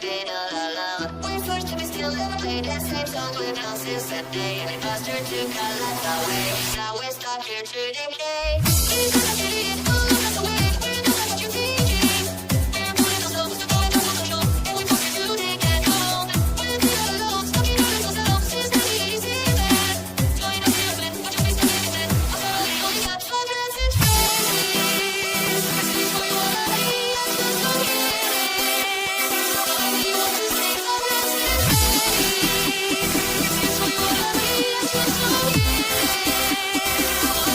been all alone. We're forced to be still and play the same song with no since that day. And imposter took our lives away. Now we're stuck here to decay. It's gonna get it, all of us away. We're not what you're thinking. And putting ourselves to go into control. And we're forced to take it home. We're being alone, stuck in our little selves since the 80s in bed. Join us here, but what you face to make it then. I'll follow you on the apps, my friends and friends. This is what you wanna be, that's just so yeah. We want to stay my friends and friends. This is what you wanna be, that's just so yeah.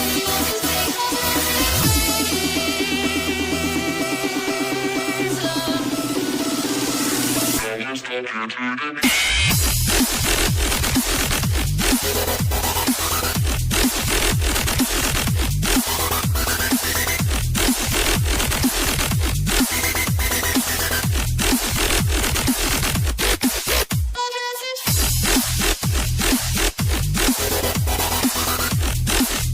We want to stay my friends and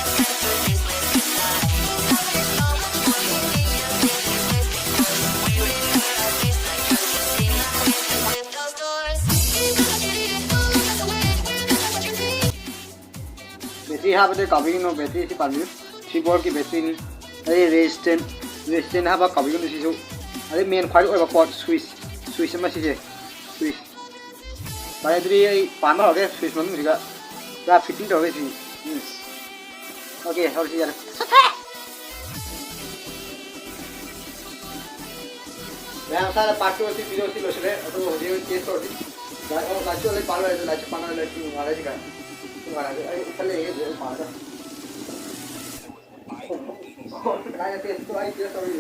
friends. Battery हाँ बता कभी no battery से पानी keyboard की battery नहीं अरे resistant हाँ बा कभी नो सीजो अरे मेन फाइल और पॉट स्विच में सीजे स्विच बैटरी पान में हो गया स्विच में मुझे क्या फिटिंग तो हो गई थी ओके और सी यार मैं सारा पार्ट टू से वीडियो से लोचले तो हो गया टेस्ट हो गई और लास्ट वाले पाल वाले लास्ट पाना वाले की वाला जी का तुम्हारा पहले ये पाना काय टेस्ट तो आई टेस्ट हो गई